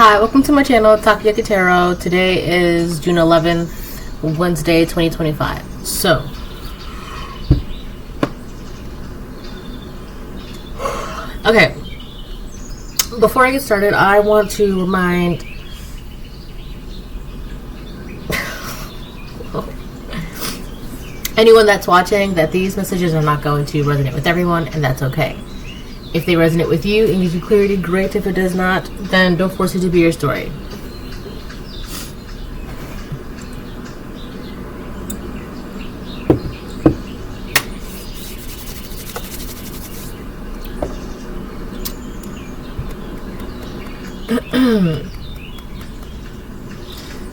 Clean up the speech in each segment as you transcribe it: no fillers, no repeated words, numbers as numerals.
Hi, welcome to my channel, Takoyaki Tarot. Today is June 11th, Wednesday, 2025. So, okay, before I get started, I want to remind anyone that's watching that these messages are not going to resonate with everyone, and that's okay. If they resonate with you and give you clarity, great. If it does not, then don't force it to be your story.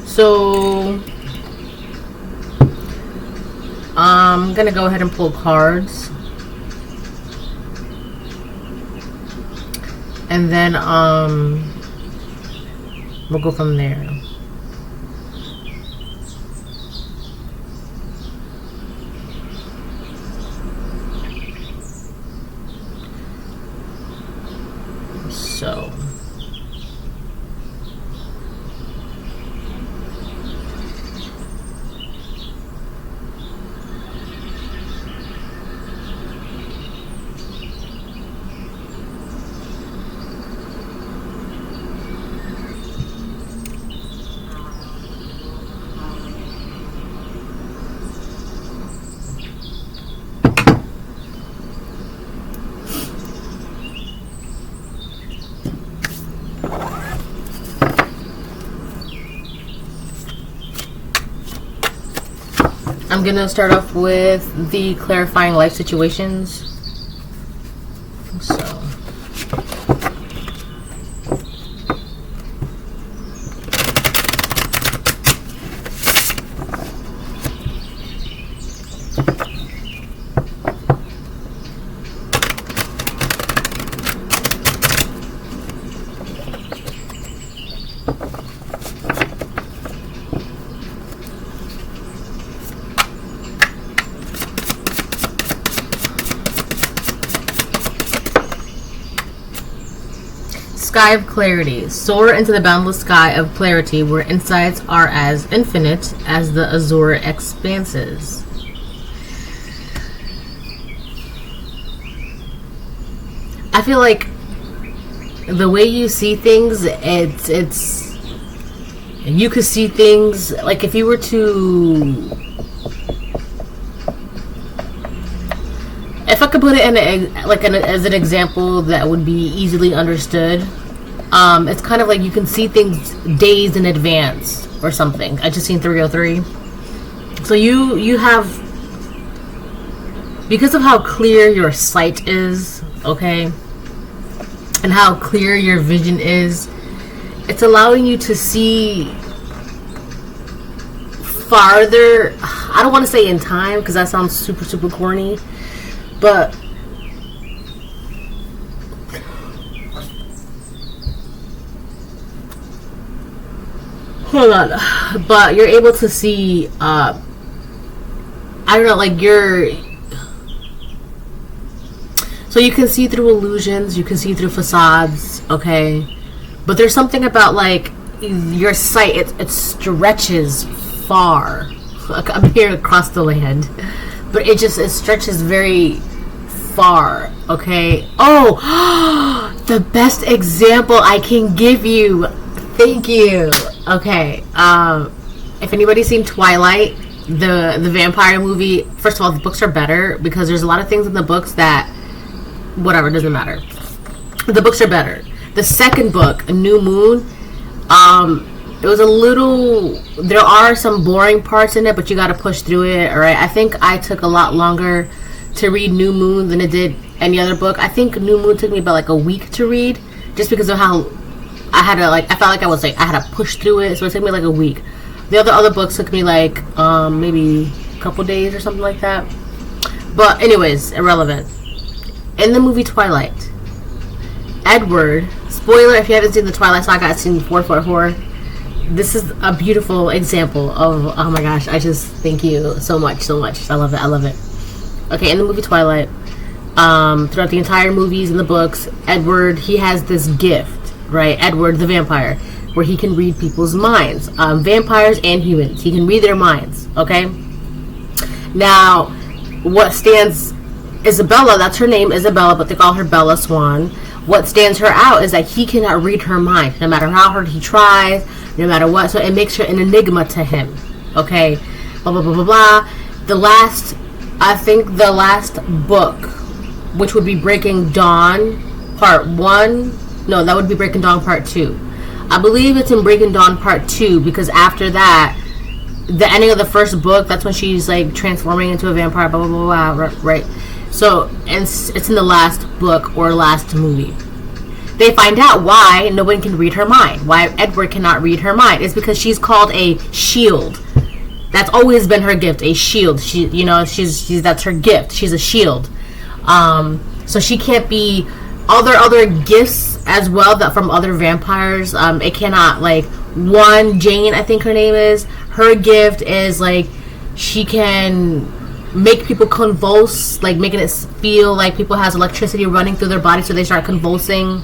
So, I'm gonna go ahead and pull cards. And then we'll go from there. So I'm gonna start off with the clarifying life situations. So Sky of Clarity. Soar into the boundless sky of clarity where insights are as infinite as the azure expanses. I feel like the way you see things, it's you could see things like if you were to, if I could put it in as an example that would be easily understood, it's kind of like you can see things days in advance or something. I just seen 303. So you have, because of how clear your sight is, okay, and how clear your vision is, it's allowing you to see farther. I don't want to say in time because that sounds super corny. But hold on. But you're able to see I don't know, like so you can see through illusions, you can see through facades, okay? But there's something about like your sight, it stretches far. Like I'm here across the land. But it stretches very far, okay? Oh, the best example I can give you. Thank you. Okay, if anybody's seen Twilight, the vampire movie, first of all, the books are better because there's a lot of things in the books that, whatever, doesn't matter. The books are better. The second book, New Moon, it was a little, there are some boring parts in it, but you got to push through it. All right, I think I took a lot longer to read New Moon than it did any other book. I think New Moon took me about like a week to read, just because of how I had to, like, I felt like I had to push through it, so it took me like a week. The other books took me like maybe a couple days or something like that. But anyways, irrelevant. In the movie Twilight, Edward, spoiler if you haven't seen the Twilight Saga, I've seen 444. This is a beautiful example of, oh my gosh, I just thank you so much. I love it. Okay, in the movie Twilight, throughout the entire movies and the books, Edward, he has this gift, right? Edward the vampire. where he can read people's minds, vampires and humans. He can read their minds. Okay. Now, what stands Isabella? That's her name, Isabella, but they call her Bella Swan. What stands her out is that he cannot read her mind, no matter how hard he tries, no matter what. So it makes her an enigma to him. Okay, blah blah blah blah blah. The last book, which would be Breaking Dawn Part 1. No, that would be Breaking Dawn Part 2. I believe it's in Breaking Dawn Part 2, because after that, the ending of the first book, that's when she's like transforming into a vampire, blah blah blah blah, right? So, and it's in the last book or last movie. They find out why no one can read her mind. Why Edward cannot read her mind. It's because she's called a shield. That's always been her gift, a shield. She's that's her gift. She's a shield. So she can't be other gifts as well that from other vampires. It cannot, like, Jane, I think her name is. Her gift is like she can make people convulse, like making it feel like people has electricity running through their body, so they start convulsing.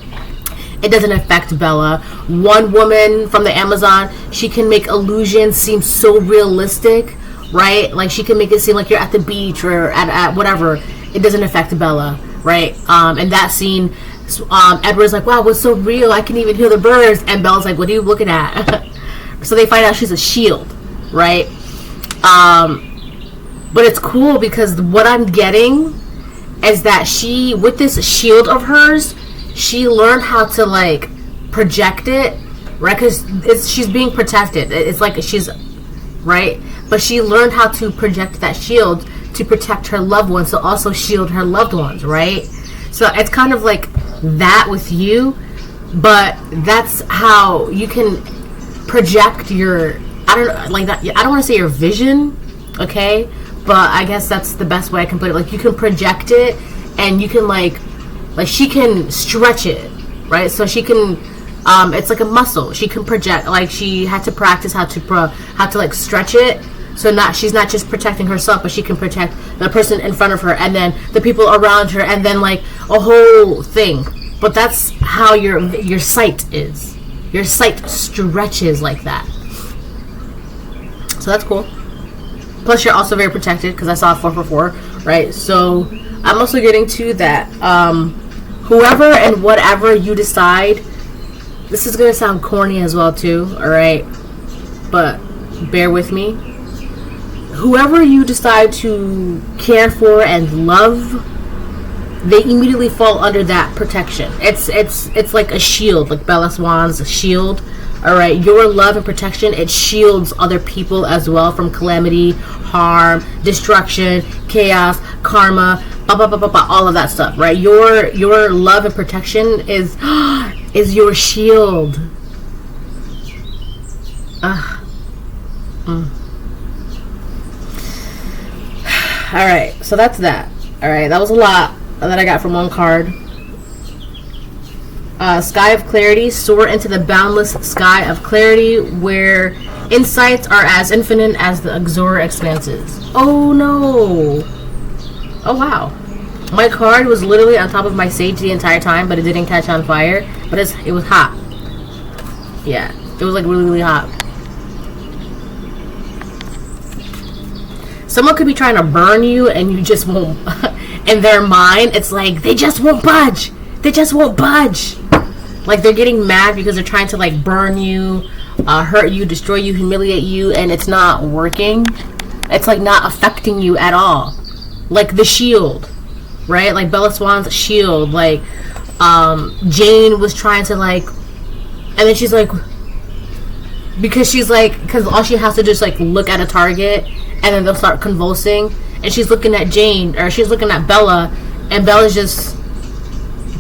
It doesn't affect Bella. One woman from the Amazon, she can make illusions seem so realistic, right? Like she can make it seem like you're at the beach or at whatever. It doesn't affect Bella, right? In that scene, Edward's like, wow, what's so real? I can even hear the birds. And Bella's like, what are you looking at? So they find out she's a shield, right? But it's cool because what I'm getting is that she, with this shield of hers, she learned how to, like, project it, right? Because she's being protected. It's like she's, right? But she learned how to project that shield to protect her loved ones, to also shield her loved ones, right? So it's kind of like that with you, but that's how you can project your, I don't want to say your vision, okay? But I guess that's the best way I can put it. Like, you can project it, and you can, like she can stretch it, right? So she can, it's like a muscle. She can project, like, she had to practice how to like stretch it. So she's not just protecting herself, but she can protect the person in front of her, and then the people around her, and then, like, a whole thing. But that's how your sight is. Your sight stretches like that. So that's cool. Plus, you're also very protected, because I saw 444, right? So I'm also getting to that. Whoever and whatever you decide, this is going to sound corny as well, too, alright? But bear with me. Whoever you decide to care for and love, they immediately fall under that protection. It's like a shield, like Bella Swan's shield. Alright, your love and protection, it shields other people as well from calamity, harm, destruction, chaos, karma, all of that stuff, right? Your love and protection is your shield. Alright, so that's that. Alright, that was a lot that I got from one card. Sky of Clarity. Soar into the boundless sky of clarity, where insights are as infinite as the azure expanses. Oh no! Oh wow! My card was literally on top of my sage the entire time, but it didn't catch on fire. But it was hot. Yeah, it was like really, really hot. Someone could be trying to burn you, and you just won't. In their mind, it's like they just won't budge. They just won't budge. Like, they're getting mad because they're trying to, like, burn you, hurt you, destroy you, humiliate you, and it's not working. It's, like, not affecting you at all. Like the shield, right? Like Bella Swan's shield. Like, Jane was trying to, like, and then she's like, because all she has to do is, like, look at a target, and then they'll start convulsing, and she's looking at Jane, or she's looking at Bella, and Bella's just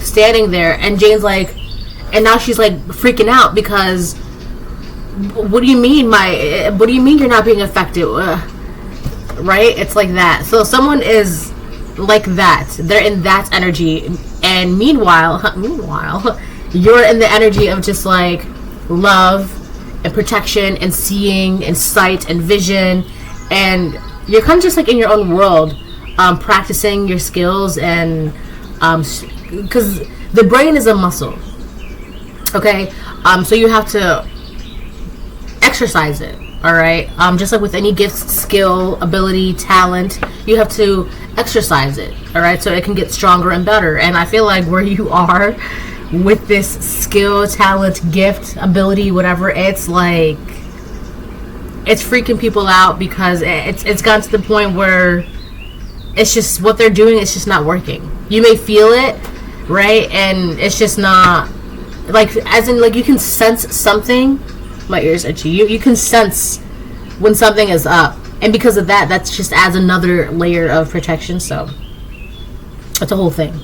standing there, and Jane's like, and now she's like freaking out because what do you mean you're not being affected, right? It's like that. So someone is like that, they're in that energy, and meanwhile you're in the energy of just like love and protection and seeing and sight and vision, and you're kind of just like in your own world, practicing your skills, and because the brain is a muscle. Okay, so you have to exercise it. All right. Just like with any gift, skill, ability, talent, you have to exercise it. All right. So it can get stronger and better. And I feel like where you are with this skill, talent, gift, ability, whatever, it's like, it's freaking people out, because it's gotten to the point where it's just, what they're doing is just not working. You may feel it, right? And it's just not, like, as in, like, you can sense something. My ears itchy. You can sense when something is up, and because of that, that's just adds another layer of protection. So it's a whole thing.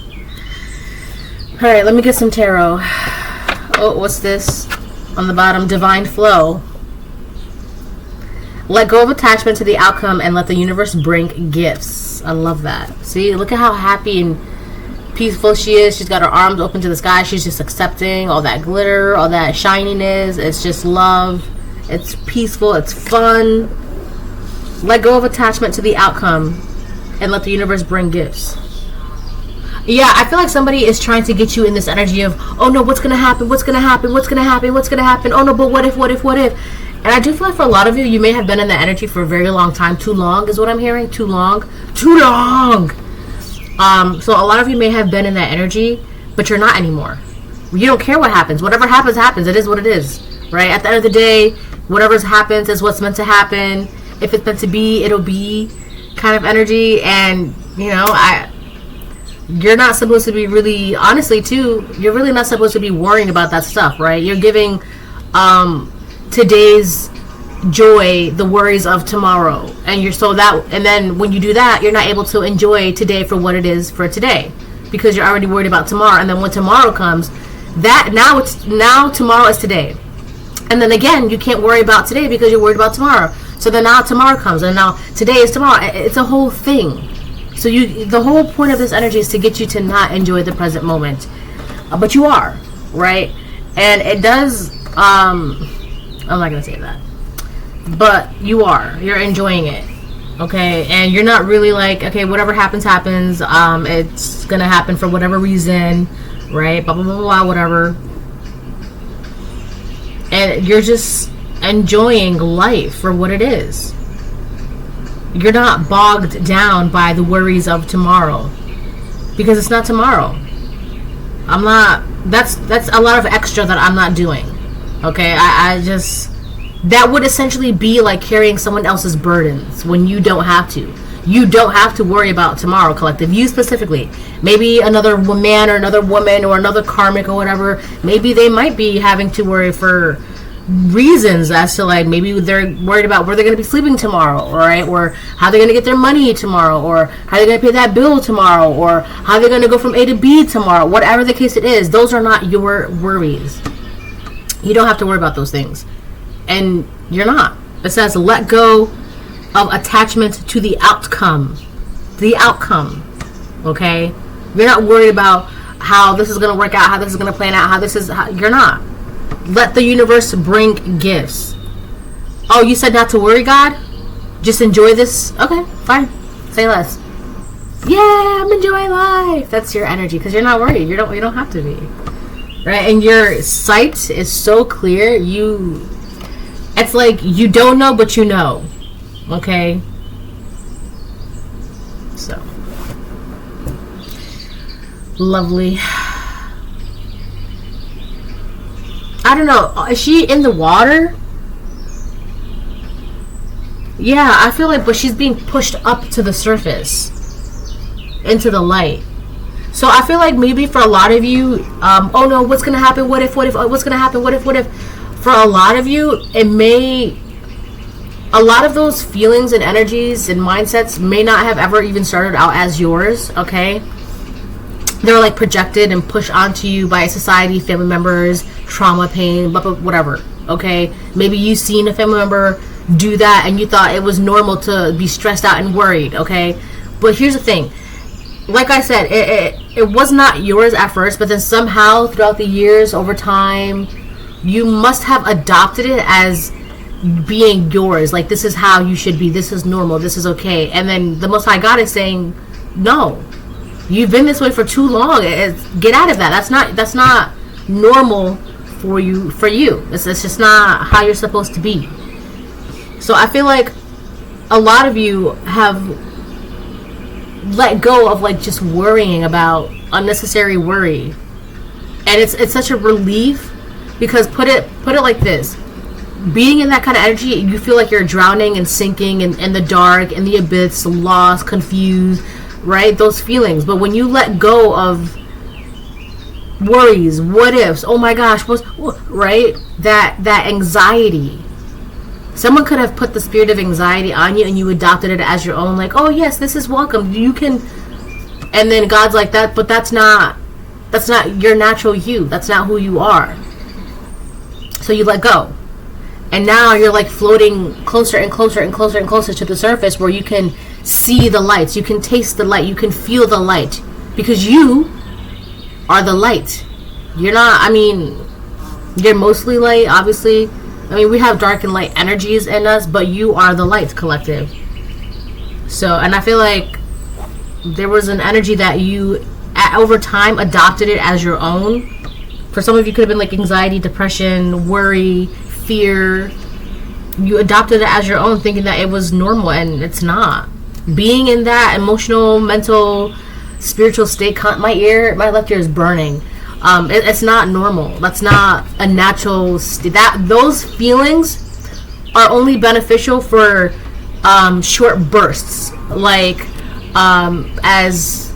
All right, let me get some tarot. Oh, what's this on the bottom? Divine flow. Let go of attachment to the outcome and let the universe bring gifts. I love that. See, look at how happy and peaceful she is. She's got her arms open to the sky. She's just accepting all that glitter, all that shininess. It's just love. It's peaceful. It's fun. Let go of attachment to the outcome and let the universe bring gifts. Yeah, I feel like somebody is trying to get you in this energy of, oh no, what's gonna happen? What's gonna happen? What's gonna happen? What's gonna happen? Oh no, but what if? What if? What if? And I do feel like for a lot of you, you may have been in that energy for a very long time. Too long is what I'm hearing. Too long. Too long. So a lot of you may have been in that energy, but you're not anymore. You don't care what happens. Whatever happens, happens. It is what it is, right? At the end of the day, whatever happens is what's meant to happen. If it's meant to be, it'll be, kind of energy. And, you know, you're not supposed to be really, honestly, too, you're really not supposed to be worrying about that stuff, right? You're giving today's joy the worries of tomorrow, and then when you do that, you're not able to enjoy today for what it is for today, because you're already worried about tomorrow. And then when tomorrow comes, now tomorrow is today, and then again you can't worry about today because you're worried about tomorrow. So then now tomorrow comes, and now today is tomorrow. It's a whole thing. So the whole point of this energy is to get you to not enjoy the present moment, but you are, right? And it does, I'm not gonna say that, but you're enjoying it, okay? And you're not really like, okay, whatever happens, it's gonna happen for whatever reason, right? Blah blah blah blah, whatever. And you're just enjoying life for what it is. You're not bogged down by the worries of tomorrow, because it's not tomorrow. That's a lot of extra that I'm not doing, okay? I just, that would essentially be like carrying someone else's burdens when you don't have to. You don't have to worry about tomorrow, collective. You specifically. Maybe another man or another woman or another karmic or whatever, maybe they might be having to worry for reasons as to, like, maybe they're worried about where they're going to be sleeping tomorrow, all right, or how they're going to get their money tomorrow, or how they're going to pay that bill tomorrow, or how they're going to go from A to B tomorrow. Whatever the case it is, those are not your worries. You don't have to worry about those things, and you're not. It says let go of attachment to the outcome. Okay, you're not worried about how this is going to work out, how this is going to plan out, you're not. Let the universe bring gifts. Oh, you said not to worry, God? Just enjoy this? Okay, fine. Say less. Yeah, I'm enjoying life. That's your energy, because you're not worried. You don't have to be. Right? And your sight is so clear. It's like you don't know, but you know. Okay? So. Lovely. I don't know. Is she in the water? Yeah, I feel like, but she's being pushed up to the surface, into the light. So I feel like maybe for a lot of you, oh no, what's gonna happen? What if? What's gonna happen? What if? For a lot of you, a lot of those feelings and energies and mindsets may not have ever even started out as yours. Okay. They're like projected and pushed onto you by society, family members, trauma, pain, blah, blah, whatever. Okay, maybe you've seen a family member do that and you thought it was normal to be stressed out and worried. Okay, but here's the thing. Like I said, it was not yours at first, but then somehow throughout the years, over time, you must have adopted it as being yours. Like, this is how you should be. This is normal. This is okay. And then the Most High God is saying, no. You've been this way for too long. Get out of that. That's not normal for you. It's just not how you're supposed to be. So I feel like a lot of you have let go of like just worrying about unnecessary worry, and it's such a relief, because put it like this: being in that kind of energy, you feel like you're drowning and sinking in the dark, in the abyss, lost, confused, right? Those feelings. But when you let go of worries, what ifs, oh my gosh, right? That anxiety. Someone could have put the spirit of anxiety on you and you adopted it as your own, like, oh yes, this is welcome. You can, and then God's like that, but that's not your natural you. That's not who you are. So you let go. And now you're like floating closer and closer and closer and closer to the surface, where you can see the lights, you can taste the light, you can feel the light, because you are the light. You're not, I mean, you're mostly light, obviously. I mean, we have dark and light energies in us, but you are the light collective. So, and I feel like there was an energy that you, over time, adopted it as your own. For some of you, could have been like anxiety, depression, worry, fear. You adopted it as your own, thinking that it was normal, and it's not. Being in that emotional, mental, spiritual state, my left ear is burning. It's not normal. That's not a natural state. Those feelings are only beneficial for short bursts, like as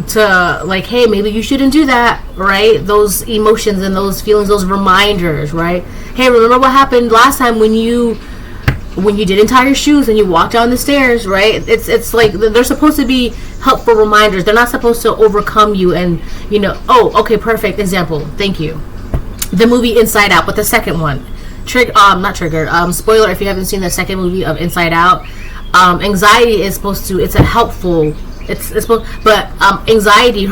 to like, hey, maybe you shouldn't do that, right? Those emotions and those feelings, those reminders, right? Hey, remember what happened last time when you didn't tie your shoes and you walked down the stairs, right? It's like they're supposed to be helpful reminders. They're not supposed to overcome you and, you know, oh, okay, perfect example. Thank you. The movie Inside Out, but the second one. Spoiler if you haven't seen the second movie of Inside Out. Anxiety is supposed to, it's a helpful, her anxiety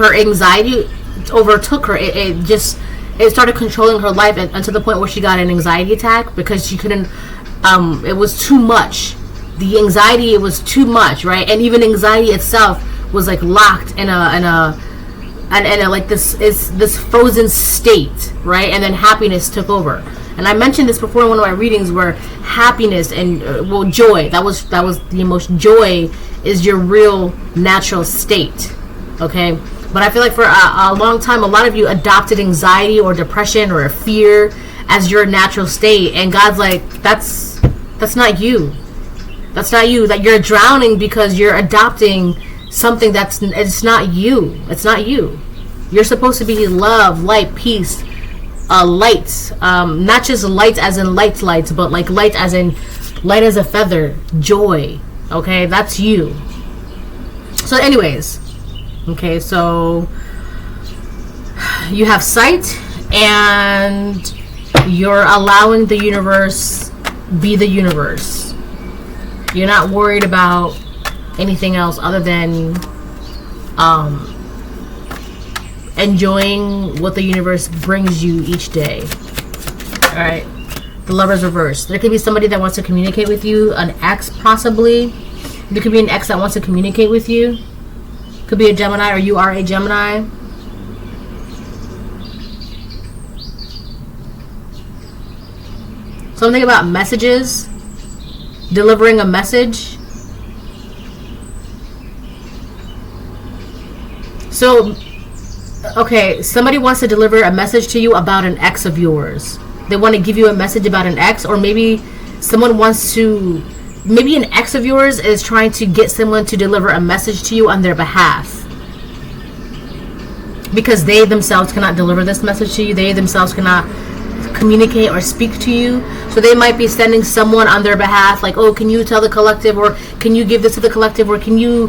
overtook her. It started controlling her life, and to the point where she got an anxiety attack because she couldn't, it was too much. The anxiety, it was too much, right? And even anxiety itself was like locked in a like this frozen state, right? And then happiness took over. And I mentioned this before in one of my readings, where happiness and joy, that was the emotion. Joy is your real natural state, okay? But I feel like for a long time, a lot of you adopted anxiety or depression or fear as your natural state, and God's like, that's not you. That's not you. That you're drowning because you're adopting something it's not you. It's not you. You're supposed to be love, light, peace, light. Not just light as in lights, but like light as in light as a feather, joy. Okay, that's you. So anyways, okay, so you have sight, and you're allowing the universe be the universe. You're not worried about anything else other than enjoying what the universe brings you each day. Alright. The Lover's reverse. There could be somebody that wants to communicate with you, an ex possibly. There could be an ex that wants to communicate with you. Could be a Gemini, or you are a Gemini. Something about messages. Delivering a message. So, okay, somebody wants to deliver a message to you about an ex of yours. They want to give you a message about an ex, or maybe someone wants to, maybe an ex of yours is trying to get someone to deliver a message to you on their behalf. Because they themselves cannot deliver this message to you. They themselves cannot communicate or speak to you. So they might be sending someone on their behalf, like, oh, can you tell the collective, or can you give this to the collective, or can you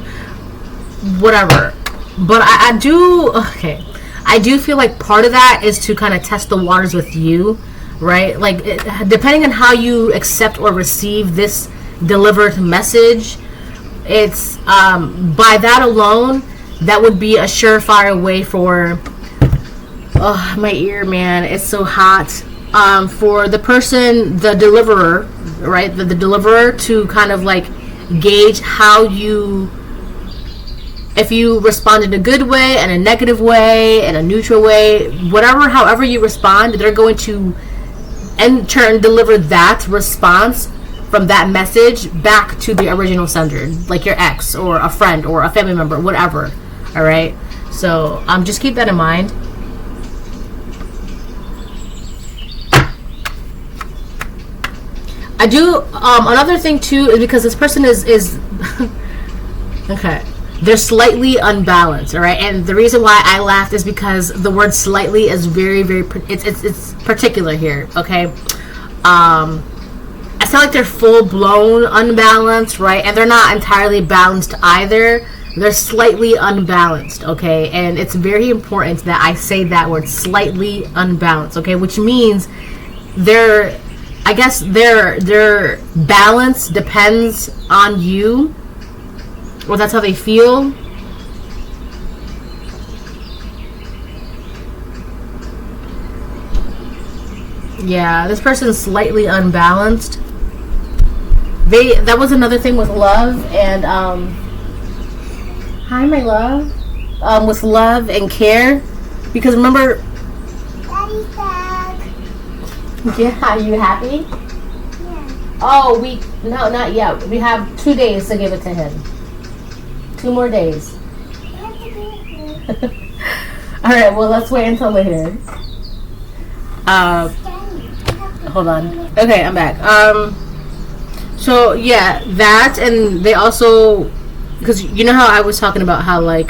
whatever. But I do feel like part of that is to kind of test the waters with you, right? Like, depending on how you accept or receive this delivered message, it's by that alone, that would be a surefire way for, oh, my ear, man, it's so hot. For the person, the deliverer, right? The deliverer to kind of like gauge how you, if you respond in a good way, and a negative way, and a neutral way, however you respond, they're going to in turn deliver that response from that message back to the original sender, like your ex or a friend or a family member, whatever. All right. So just keep that in mind. I do another thing too is because this person is okay. They're slightly unbalanced, all right. And the reason why I laughed is because the word "slightly" is very, very. It's particular here, okay. I feel like they're full blown unbalanced, right? And they're not entirely balanced either. They're slightly unbalanced, okay. And it's very important that I say that word, slightly unbalanced, okay, which means their balance depends on you. Well, that's how they feel. Yeah, this person's slightly unbalanced. That was another thing with love and hi my love. With love and care. Because remember, Daddy's back. yeah, are you happy? Yeah. Oh, no, not yet. We have 2 days to give it to him. 2 more days. I have to be here. All right, well, let's wait until later. Hold on. Okay, I'm back. So yeah, that, and they also, because you know how I was talking about how like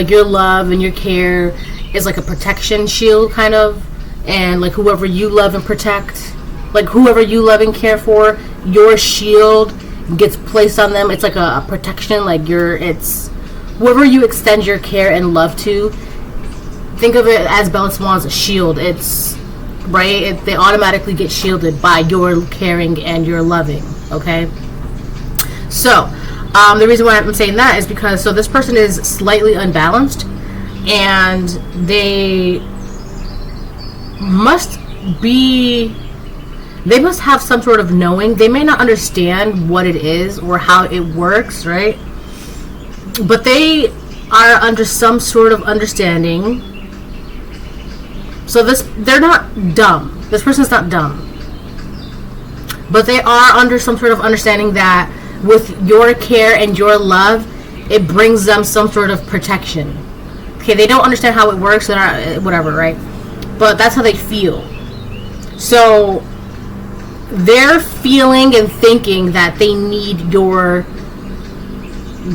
your love and your care is like a protection shield kind of, and like whoever you love and protect, like whoever you love and care for, your shield gets placed on them. It's like a protection, like it's whoever you extend your care and love to. Think of it as Bella Swan's shield. It's right. They automatically get shielded by your caring and your loving. Okay. So the reason why I'm saying that is because this person is slightly unbalanced, and they must have some sort of knowing. They may not understand what it is or how it works, right? But they are under some sort of understanding. So they're not dumb. This person's not dumb. But they are under some sort of understanding that with your care and your love, it brings them some sort of protection. Okay, they don't understand how it works, they're not, whatever, right? But that's how they feel. So they're feeling and thinking that they need your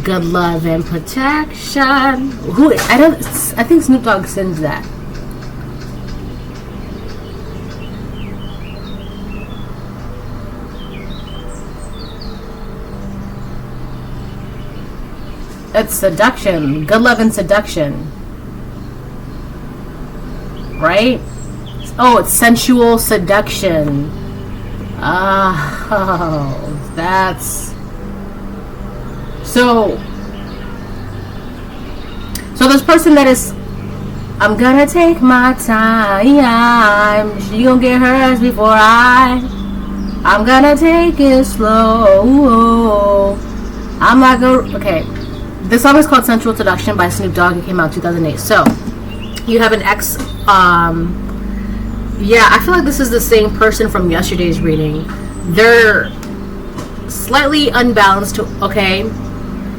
good love and protection. I think Snoop Dogg sends that. It's seduction. Good love and seduction. Right? Oh, it's sensual seduction. Oh, that's... So this person that is... I'm gonna take my time. She gonna get hers before I'm gonna take it slow. I'm not gonna... Okay. This song is called Sensual Seduction by Snoop Dogg. It came out in 2008. So, you have an ex. Yeah, I feel like this is the same person from yesterday's reading. They're slightly unbalanced, okay?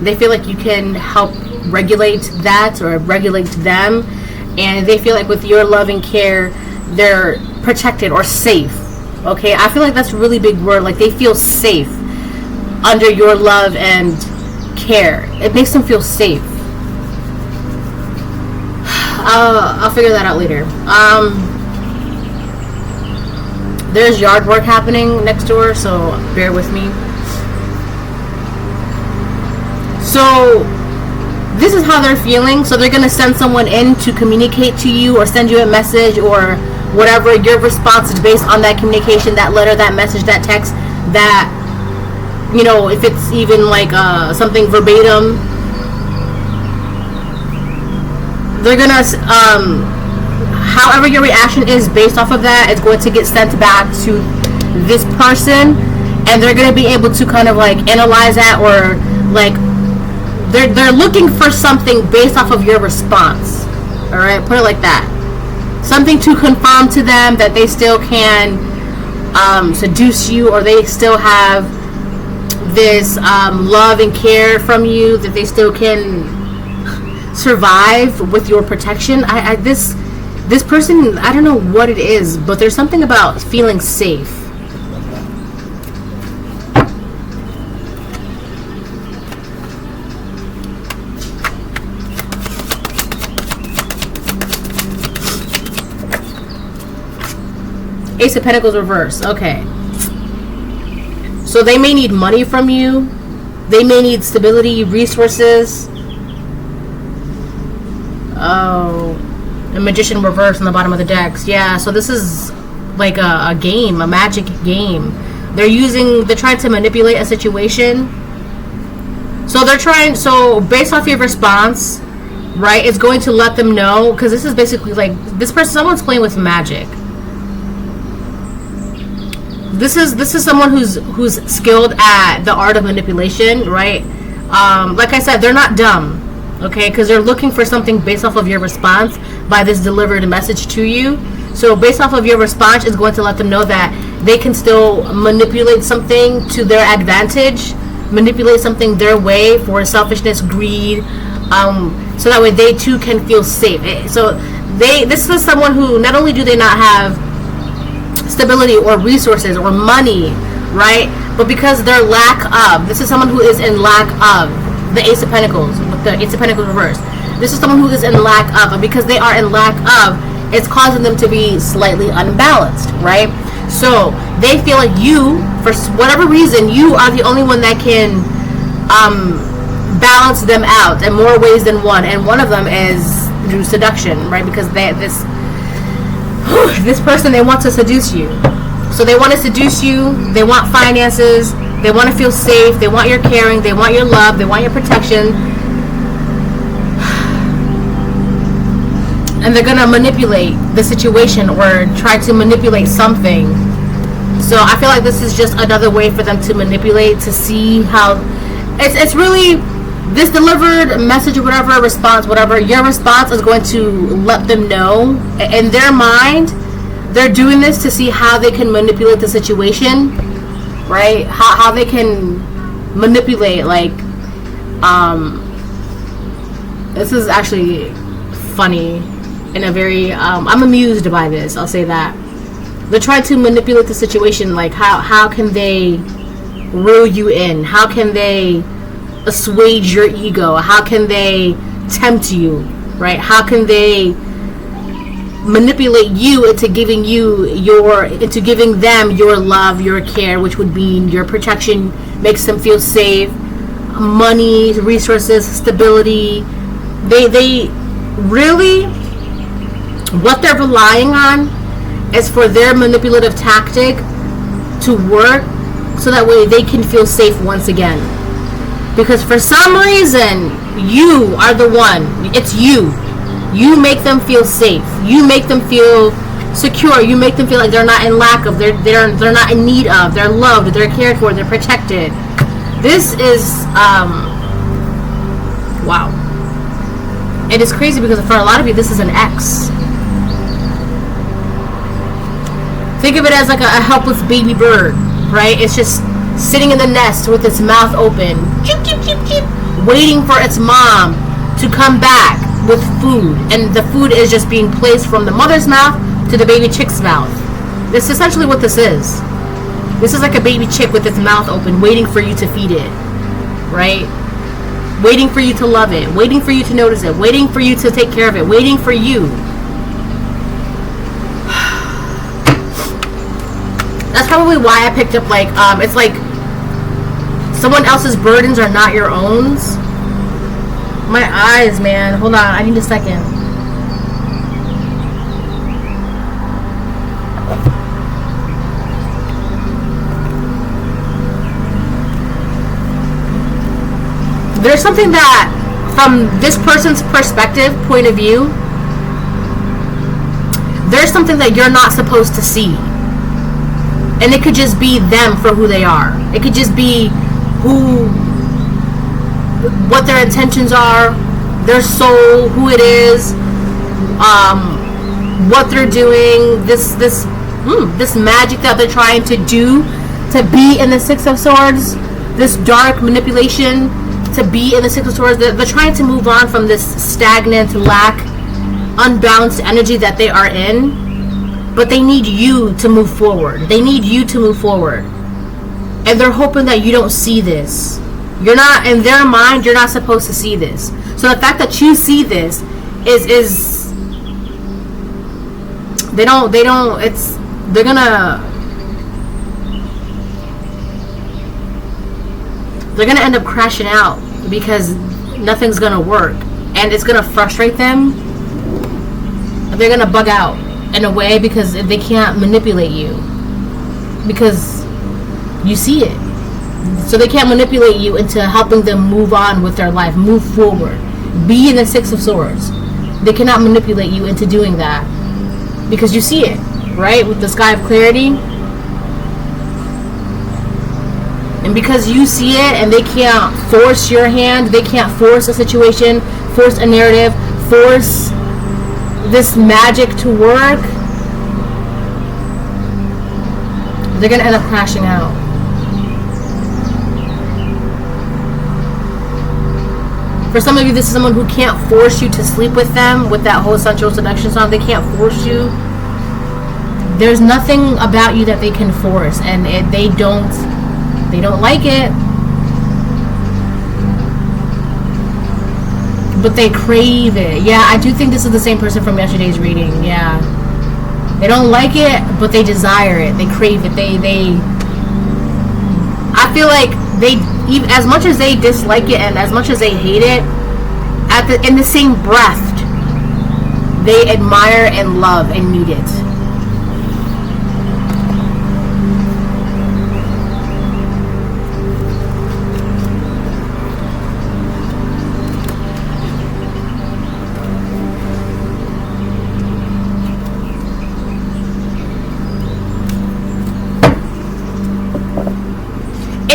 They feel like you can help regulate that or regulate them. And they feel like with your love and care, they're protected or safe, okay? I feel like that's a really big word. Like, they feel safe under your love and care. It makes them feel safe. I'll figure that out later. There's yard work happening next door, so bear with me. So this is how they're feeling. So they're gonna send someone in to communicate to you or send you a message or whatever. Your response is based on that communication, that letter, that message, that text, that, you know, if it's even like something verbatim, they're gonna however your reaction is based off of that, it's going to get sent back to this person, and they're gonna be able to kind of like analyze that, or like they're looking for something based off of your response. All right, put it like that. Something to confirm to them that they still can seduce you, or they still have this love and care from you, that they still can survive with your protection. This person, I don't know what it is, but there's something about feeling safe. Ace of Pentacles reverse. Okay. So they may need money from you. They may need stability, resources. Oh. A Magician reverse on the bottom of the decks. Yeah, so this is like a game, a magic game. They're trying to manipulate a situation. So based off your response, right, it's going to let them know, because this is basically like, someone's playing with magic. This is someone who's skilled at the art of manipulation, right? Like I said, they're not dumb, okay? Because they're looking for something based off of your response by this delivered message to you. So based off of your response, it's going to let them know that they can still manipulate something to their advantage, manipulate something their way for selfishness, greed, so that way they too can feel safe. So this is someone who not only do they not have stability or resources or money, right, but because they're this is someone who is in lack of the Ace of Pentacles, with the Ace of Pentacles reverse. This is someone who is in lack of, and because they are in lack of, it's causing them to be slightly unbalanced, right? So they feel like you, for whatever reason, you are the only one that can balance them out in more ways than one, and one of them is through seduction, right? Because this person, they want to seduce you. So they want to seduce you, they want finances, they want to feel safe, they want your caring, they want your love, they want your protection. And they're going to manipulate the situation or try to manipulate something. So I feel like this is just another way for them to manipulate, to see how it's really this delivered message or whatever, response, whatever, your response is going to let them know. In their mind, they're doing this to see how they can manipulate the situation, right? How they can manipulate, like, this is actually funny in a very, I'm amused by this, I'll say that. They're trying to manipulate the situation, like how can they reel you in? How can they assuage your ego? How can they tempt you, right? How can they manipulate you into giving them your love, your care, which would mean your protection, makes them feel safe, money, resources, stability. They really, what they're relying on is for their manipulative tactic to work, so that way they can feel safe once again. Because for some reason, you are the one. It's you. You make them feel safe. You make them feel secure. You make them feel like they're not in lack of. They're not in need of. They're loved. They're cared for. They're protected. This is wow. It is crazy because for a lot of you, this is an ex. Think of it as like a helpless baby bird, right? It's just sitting in the nest with its mouth open, chip, chip, chip, chip, waiting for its mom to come back with food. And the food is just being placed from the mother's mouth to the baby chick's mouth. That's essentially what this is. This is like a baby chick with its mouth open, waiting for you to feed it, right? Waiting for you to love it, waiting for you to notice it, waiting for you to take care of it, waiting for you. That's probably why I picked up, like, it's like someone else's burdens are not your own. My eyes, man. Hold on, I need a second. There's something that, from this person's perspective, point of view, there's something that you're not supposed to see. And it could just be them for who they are. It could just be what their intentions are, their soul, who it is, what they're doing. This this magic that they're trying to do to be in the Six of Swords, this dark manipulation to be in the Six of Swords, they're trying to move on from this stagnant, unbalanced energy that they are in. But they need you to move forward. They need you to move forward. And they're hoping that you don't see this. You're not, in their mind, you're not supposed to see this. So the fact that you see this is they're gonna end up crashing out because nothing's gonna work. And it's gonna frustrate them. They're gonna bug out in a way because they can't manipulate you. Because you see it. So they can't manipulate you into helping them move on with their life, move forward, be in the Six of Swords. They cannot manipulate you into doing that because you see it, right? With the Sky of Clarity. And because you see it and they can't force your hand, they can't force a situation, force a narrative, force this magic to work, they're going to end up crashing out. For some of you, this is someone who can't force you to sleep with them, with that whole sensual seduction song. They can't force you. There's nothing about you that they can force, and they don't like it. But they crave it. Yeah, I do think this is the same person from yesterday's reading. Yeah. They don't like it, but they desire it. They crave it. I feel like even as much as they dislike it and as much as they hate it, in the same breath, they admire and love and need it.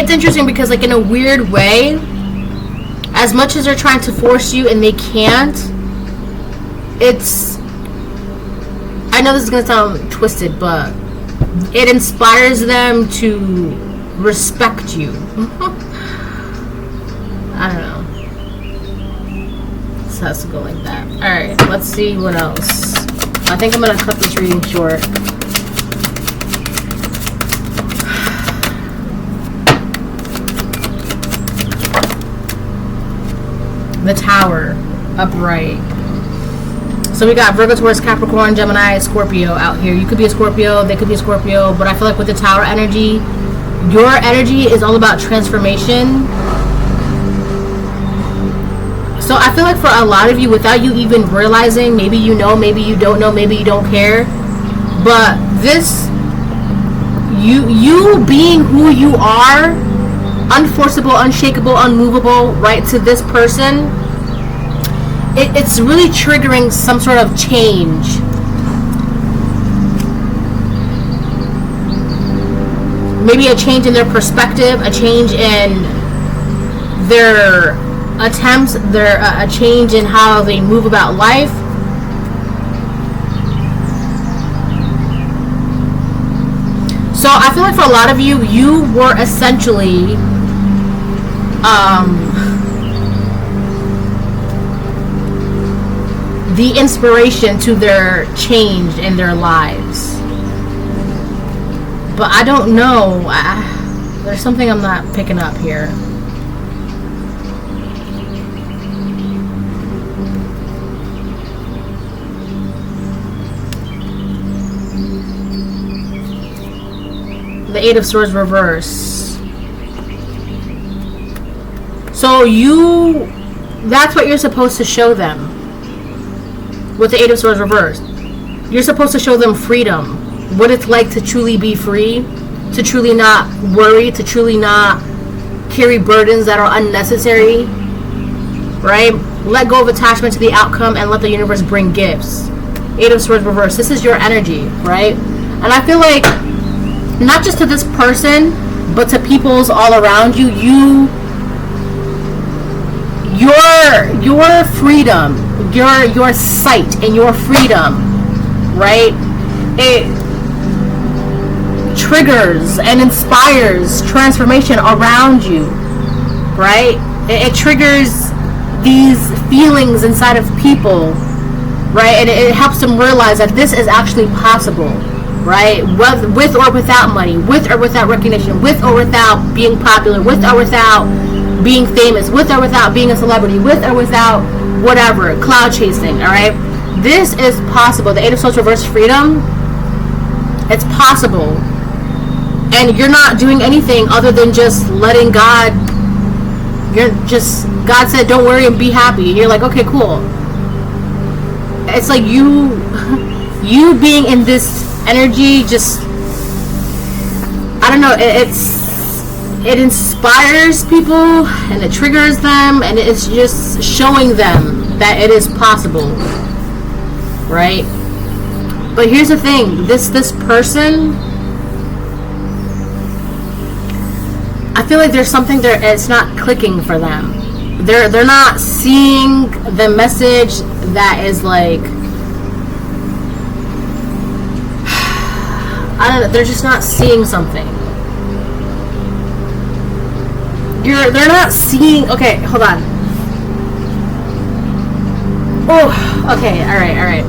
It's interesting because, like, in a weird way, as much as they're trying to force you and they can't, I know this is going to sound twisted, but it inspires them to respect you. I don't know. This has to go like that. Alright, let's see what else. I think I'm going to cut this reading short. The Tower, upright. So we got Virgo, Taurus, Capricorn, Gemini, Scorpio out here. You could be a Scorpio, they could be a Scorpio, but I feel like with the Tower energy, your energy is all about transformation. So I feel like for a lot of you, without you even realizing, maybe you know, maybe you don't know, maybe you don't care, but this, you being who you are, unforceable, unshakable, unmovable, right, to this person, it's really triggering some sort of change. Maybe a change in their perspective, a change in their attempts, a change in how they move about life. So I feel like for a lot of you, you were essentially the inspiration to their change in their lives. But I don't know. There's something I'm not picking up here. The Eight of Swords reverse. So that's what you're supposed to show them. With the Eight of Swords reversed, you're supposed to show them freedom, what it's like to truly be free, to truly not worry, to truly not carry burdens that are unnecessary, right? Let go of attachment to the outcome and let the universe bring gifts. Eight of Swords reversed. This is your energy, right? And I feel like not just to this person, but to people's all around you, your freedom, your sight and your freedom, right? triggers and inspires transformation around you, right? It triggers these feelings inside of people, right? And it helps them realize that this is actually possible, right? With or without money, with or without recognition, with or without being popular, with or without being famous, with or without being a celebrity, with or without whatever, cloud chasing, all right? This is possible. The Eight of Swords reverse freedom, it's possible. And you're not doing anything other than just letting God, God said, don't worry and be happy. And you're like, okay, cool. It's like you being in this energy, just, I don't know, it inspires people and it triggers them, and it's just showing them that it is possible, right? But here's the thing, this person, I feel like there's something there, it's not clicking for them. They're not seeing the message that is like, I don't know, they're just not seeing something. They're not seeing, okay, hold on. Oh, okay, alright.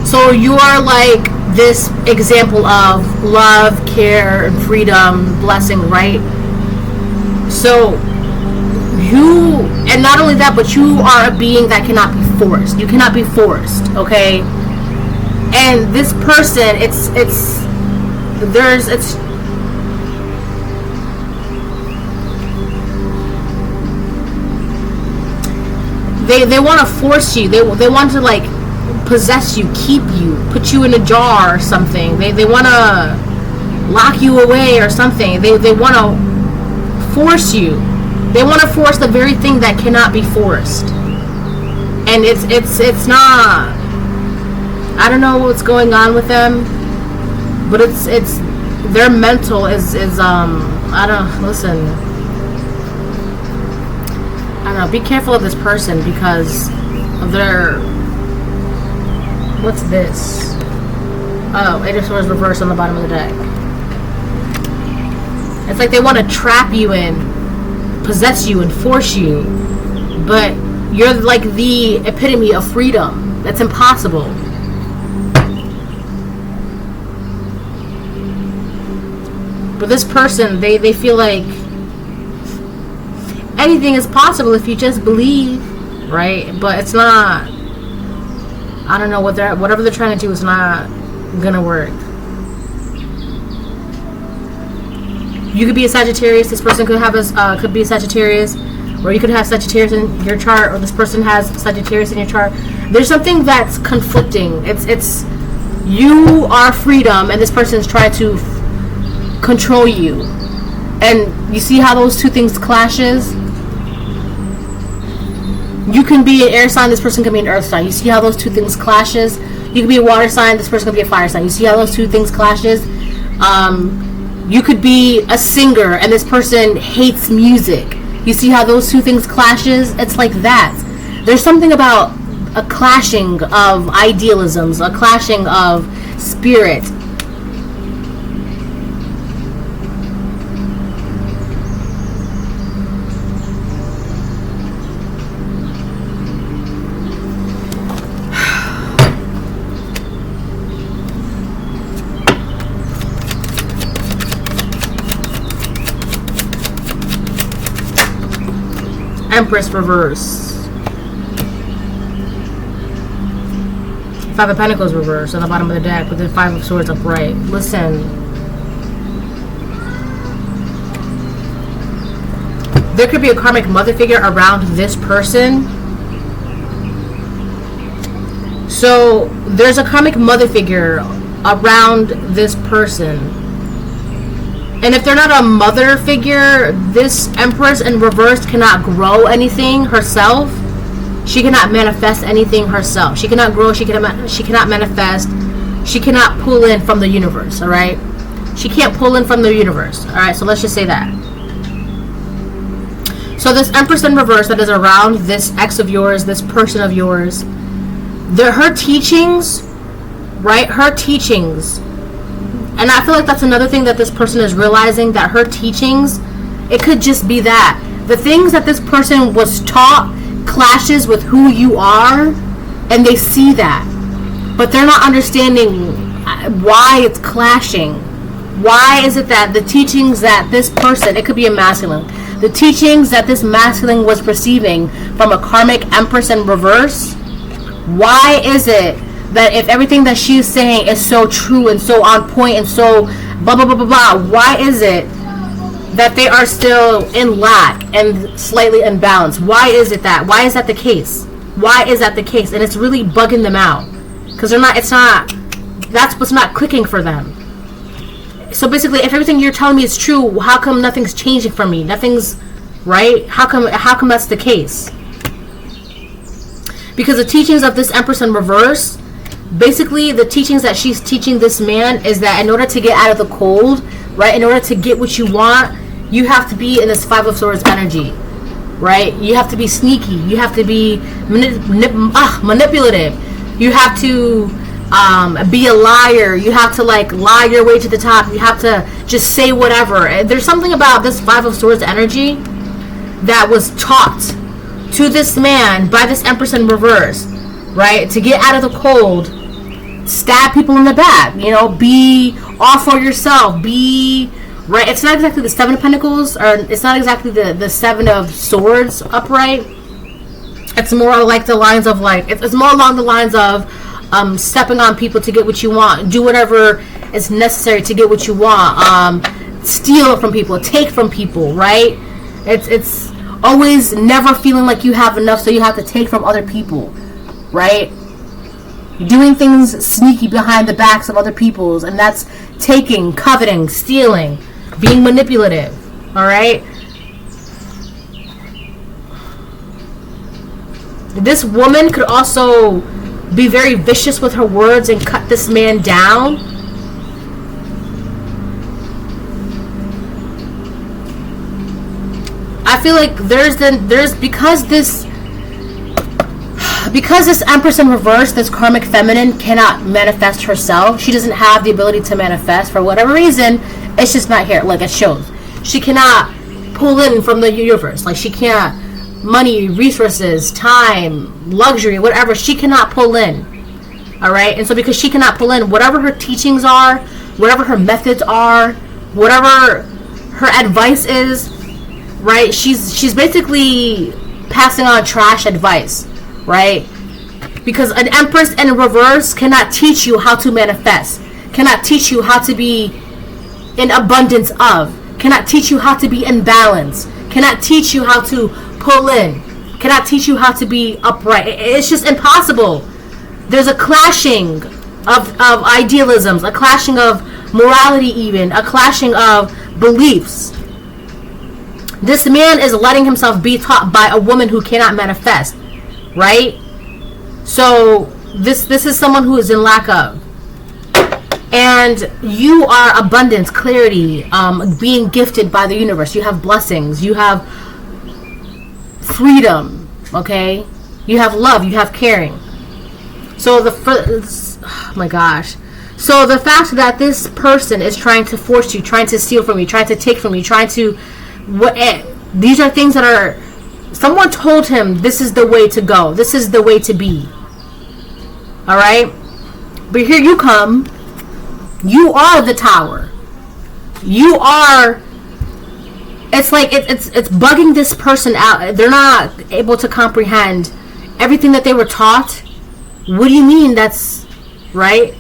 So you are like this example of love, care, and freedom, blessing, right? So you, and not only that, but you are a being that cannot be forced. You cannot be forced, okay? And this person, it's they want to force you. They want to like possess you, keep you, put you in a jar or something. They want to lock you away or something. They want to force you. They want to force the very thing that cannot be forced. And it's not, I don't know what's going on with them, but it's their mental is I don't, listen, I don't know, be careful of this person because of their, what's this? Oh, Eight of Swords reversed on the bottom of the deck. It's like they want to trap you in, possess you and force you, but you're like the epitome of freedom. That's impossible. But this person, they feel like anything is possible if you just believe, right? But it's not. I don't know, whatever they're trying to do is not gonna work. You could be a Sagittarius. This person could have could be a Sagittarius, or you could have Sagittarius in your chart, or this person has Sagittarius in your chart. There's something that's conflicting. It's you are freedom, and this person is trying to control you. And you see how those two things clashes? You can be an air sign, this person can be an earth sign. You see how those two things clashes? You can be a water sign, this person can be a fire sign. You see how those two things clashes? You could be a singer and this person hates music. You see how those two things clashes? It's like that. There's something about a clashing of idealisms, a clashing of spirit. Empress reverse. Five of Pentacles reverse on the bottom of the deck with the Five of Swords upright. Listen. There could be a karmic mother figure around this person. So there's a karmic mother figure around this person. And if they're not a mother figure, this Empress in reverse cannot grow anything herself. She cannot manifest anything herself. She cannot grow. She cannot manifest. She cannot pull in from the universe. All right. She can't pull in from the universe. All right. So let's just say that. So this Empress in reverse that is around this ex of yours, this person of yours, her teachings, right? Her teachings And I feel like that's another thing that this person is realizing, that her teachings, it could just be that the things that this person was taught clashes with who you are, and they see that, but they're not understanding why it's clashing. Why is it that the teachings that this person, it could be a masculine, the teachings that this masculine was receiving from a karmic empress in reverse, why is it that if everything that she's saying is so true and so on point and so blah blah blah blah blah, why is it that they are still in lack and slightly imbalanced? Why is it that? Why is that the case? Why is that the case? And it's really bugging them out, because that's what's not clicking for them. So basically, if everything you're telling me is true, how come nothing's changing for me? Nothing's right? How come that's the case? Because the teachings of this Empress in reverse, basically the teachings that she's teaching this man is that in order to get out of the cold, right, in order to get what you want, you have to be in this Five of Swords energy, right? You have to be sneaky. You have to be manipulative. You have to be a liar. You have to lie your way to the top. You have to just say whatever. There's something about this Five of Swords energy that was taught to this man by this Empress in reverse, right? To get out of the cold, stab people in the back, be all for yourself, be right. It's not exactly the Seven of Pentacles, or it's not exactly the Seven of Swords upright. It's more like the lines of it's more along the lines of stepping on people to get what you want, do whatever is necessary to get what you want, steal from people, take from people, right? It's always never feeling like you have enough, so you have to take from other people, right? Doing things sneaky behind the backs of other people's, and that's taking, coveting, stealing, being manipulative, all right? This woman could also be very vicious with her words and cut this man down. I feel like because this Empress in reverse, this karmic feminine cannot manifest herself. She doesn't have the ability to manifest for whatever reason. It's just not here. It shows. She cannot pull in from the universe. She can't. Money, resources, time, luxury, whatever, she cannot pull in. Alright? And so because she cannot pull in, whatever her teachings are, whatever her methods are, whatever her advice is, right? She's basically passing on trash advice, right? Because an Empress in reverse cannot teach you how to manifest, cannot teach you how to be in abundance of, cannot teach you how to be in balance, cannot teach you how to pull in, cannot teach you how to be upright. It's just impossible. There's a clashing of idealisms, a clashing of morality, even a clashing of beliefs. This man is letting himself be taught by a woman who cannot manifest, right? So this is someone who is in lack of. And you are abundance, clarity, being gifted by the universe. You have blessings. You have freedom, okay? You have love. You have caring. So oh my gosh. So the fact that this person is trying to force you, trying to steal from you, trying to take from you, trying to these are things that are, someone told him this is the way to go. This is the way to be. All right? But here you come. You are the tower. You are. It's it's bugging this person out. They're not able to comprehend everything that they were taught. What do you mean that's right?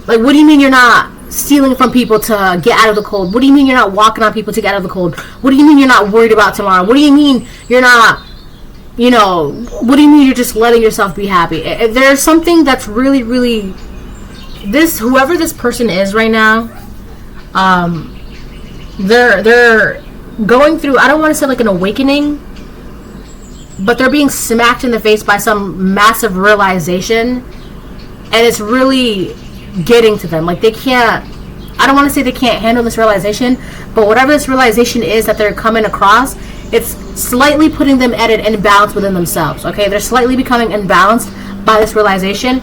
What do you mean you're not stealing from people to get out of the cold? What do you mean you're not walking on people to get out of the cold? What do you mean you're not worried about tomorrow? What do you mean you're not, what do you mean you're just letting yourself be happy? There's something that's really, really, whoever this person is right now, they're going through, I don't want to say an awakening, but they're being smacked in the face by some massive realization, and it's really getting to them. They can't, I don't want to say they can't handle this realization, but whatever this realization is that they're coming across, it's slightly putting them at an imbalance within themselves, okay? They're slightly becoming imbalanced by this realization,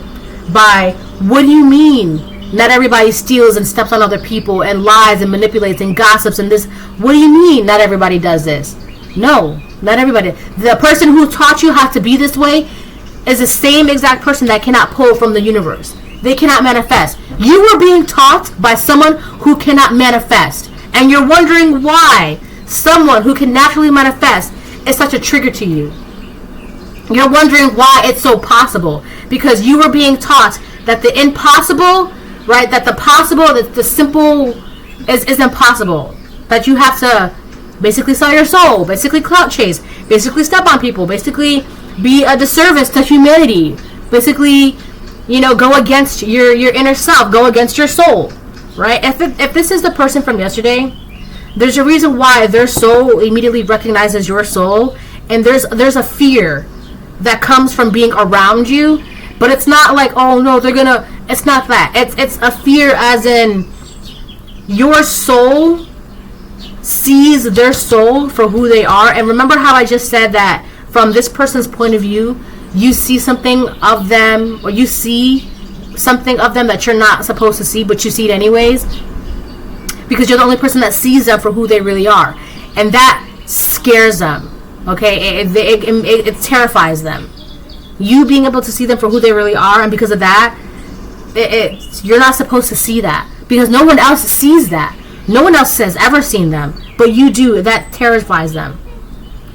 by, what do you mean Not everybody steals and steps on other people and lies and manipulates and gossips and this. What do you mean not everybody does this? No, not everybody. The person who taught you how to be this way is the same exact person that cannot pull from the universe. They cannot manifest. You were being taught by someone who cannot manifest. And you're wondering why someone who can naturally manifest is such a trigger to you. You're wondering why it's so possible. Because you were being taught that the impossible, right, that the possible, that the simple is impossible. That you have to basically sell your soul, basically clout chase, basically step on people, basically be a disservice to humanity, basically, go against your inner self, go against your soul, right? If this is the person from yesterday, there's a reason why their soul immediately recognizes your soul, and there's a fear that comes from being around you, but it's not like, oh no, it's not that. It's a fear as in your soul sees their soul for who they are. And remember how I just said that from this person's point of view, you see something of them, or you see something of them that you're not supposed to see, but you see it anyways, because you're the only person that sees them for who they really are. And that scares them, okay? It terrifies them. You being able to see them for who they really are, and because of that, you're not supposed to see that, because no one else sees that. No one else has ever seen them, but you do. That terrifies them,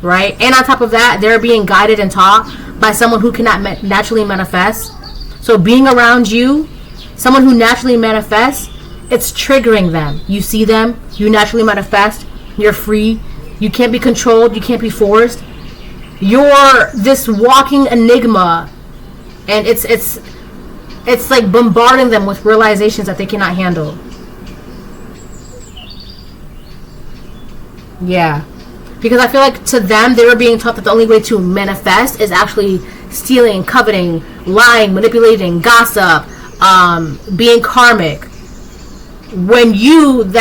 right? And on top of that, they're being guided and taught by someone who cannot naturally manifest. So being around you, someone who naturally manifests, it's triggering them. You see them, you naturally manifest, you're free, you can't be controlled, you can't be forced. You're this walking enigma, and it's like bombarding them with realizations that they cannot handle. Yeah, because I feel like to them, they were being taught that the only way to manifest is actually stealing, coveting, lying, manipulating, gossip, being karmic. When being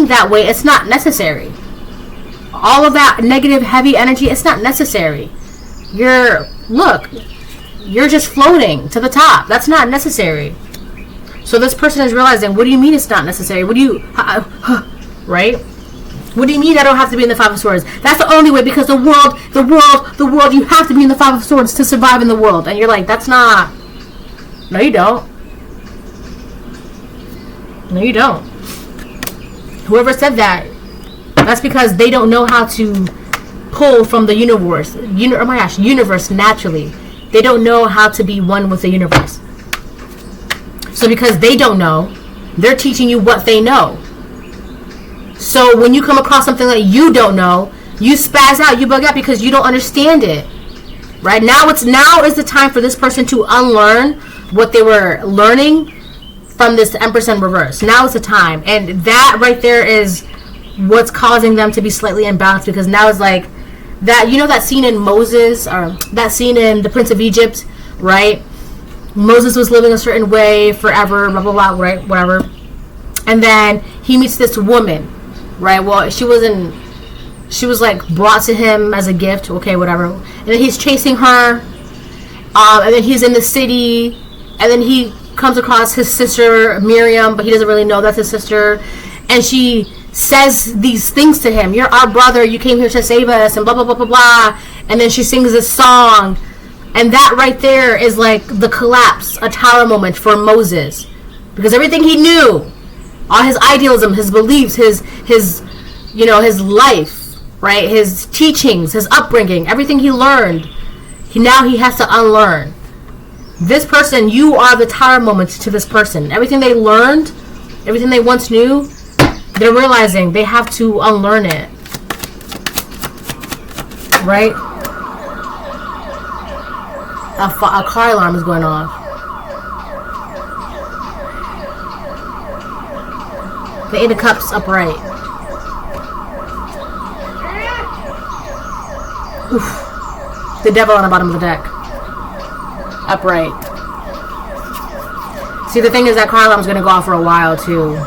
that way, it's not necessary. All of that negative, heavy energy, it's not necessary. You're just floating to the top. That's not necessary. So this person is realizing, what do you mean it's not necessary? Right? What do you mean I don't have to be in the Five of Swords? That's the only way, because the world, you have to be in the Five of Swords to survive in the world. And you're like, that's not... No, you don't. No, you don't. Whoever said that, that's because they don't know how to pull from the universe. Universe naturally. They don't know how to be one with the universe. So because they don't know, they're teaching you what they know. So when you come across something that you don't know, you spaz out, you bug out because you don't understand it. Right? Now is the time for this person to unlearn what they were learning from this Empress in reverse. Now is the time. And that right there is what's causing them to be slightly imbalanced, because now it's like that, that scene in Moses, or that scene in The Prince of Egypt, right? Moses was living a certain way forever, blah, blah, blah, right? Whatever. And then he meets this woman. Right, well, she was like brought to him as a gift, okay, whatever. And then he's chasing her, and then he's in the city, and then he comes across his sister, Miriam, but he doesn't really know that's his sister. And she says these things to him, you're our brother, you came here to save us, and blah, blah, blah, blah, blah. And then she sings this song, and that right there is like the collapse, a tower moment for Moses. Because everything he knew, all his idealism, his beliefs, his life, right? His teachings, his upbringing, everything he learned, he has to unlearn. This person, you are the tower moment to this person. Everything they learned, everything they once knew, they're realizing they have to unlearn it. Right? A car alarm is going off. The Eight of Cups upright. Oof. The Devil on the bottom of the deck. Upright. See, the thing is that car alarm is going to go off for a while, too.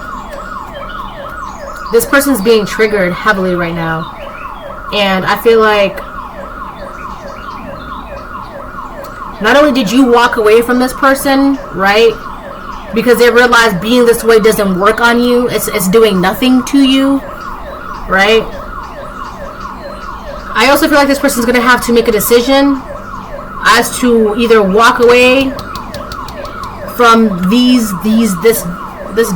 This person's being triggered heavily right now. And I feel like not only did you walk away from this person, right? because they realize being this way doesn't work on you. It's doing nothing to you, right? I also feel like this person's gonna have to make a decision as to either walk away from this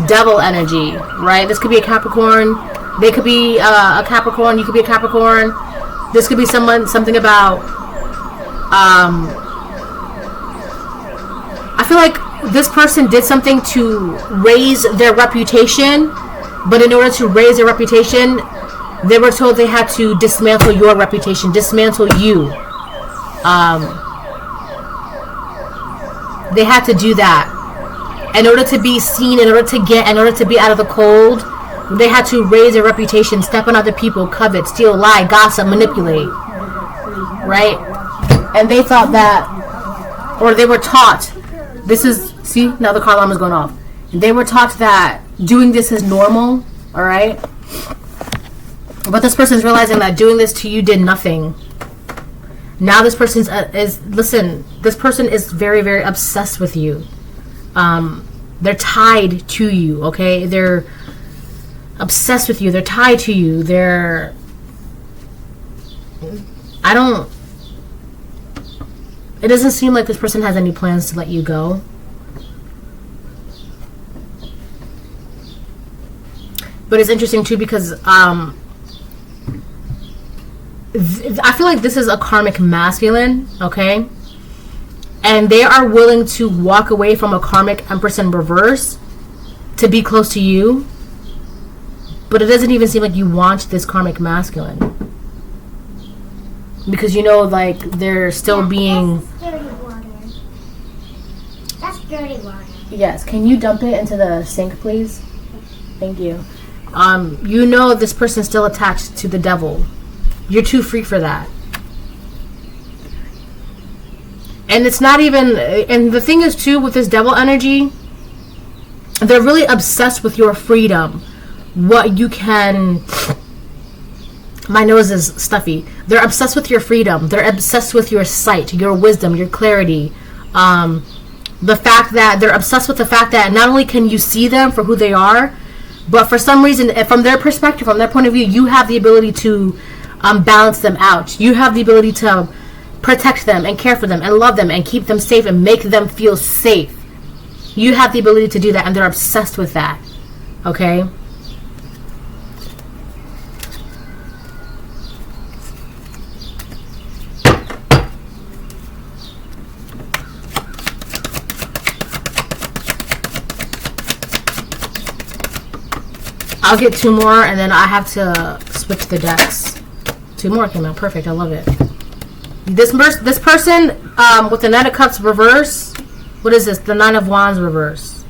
devil energy, right? This could be a Capricorn. They could be a Capricorn. You could be a Capricorn. This could be something about. I feel like this person did something to raise their reputation, but in order to raise their reputation, they were told they had to dismantle your reputation, dismantle you. They had to do that in order to be seen, in order to be out of the cold. They had to raise their reputation, step on other people, covet, steal, lie, gossip, manipulate, right? And they thought that, or they were taught, this is, see, now the car alarm is going off. They were taught that doing this is normal, all right? But this person's realizing that doing this to you did nothing. Now this person this person is very, very obsessed with you. They're tied to you, okay? They're obsessed with you. They're tied to you. It doesn't seem like this person has any plans to let you go. But it's interesting too because I feel like this is a karmic masculine, okay? And they are willing to walk away from a karmic Empress in reverse to be close to you. But it doesn't even seem like you want this karmic masculine. Because you know, like, they're still being... That's dirty water. That's dirty water. Yes, can you dump it into the sink, please? Thank you. You know this person's still attached to the devil. You're too free for that. And it's not even... And the thing is, too, with this devil energy, they're really obsessed with your freedom. What you can... My nose is stuffy. They're obsessed with your freedom. They're obsessed with your sight, your wisdom, your clarity. The fact that they're obsessed with the fact that not only can you see them for who they are, but for some reason, from their perspective, from their point of view, you have the ability to balance them out. You have the ability to protect them and care for them and love them and keep them safe and make them feel safe. You have the ability to do that, and they're obsessed with that. Okay? I'll get two more, and then I have to switch the decks. Two more came out. Perfect. I love it. This person with the Knight of Cups reverse. What is this? The Nine of Wands reverse.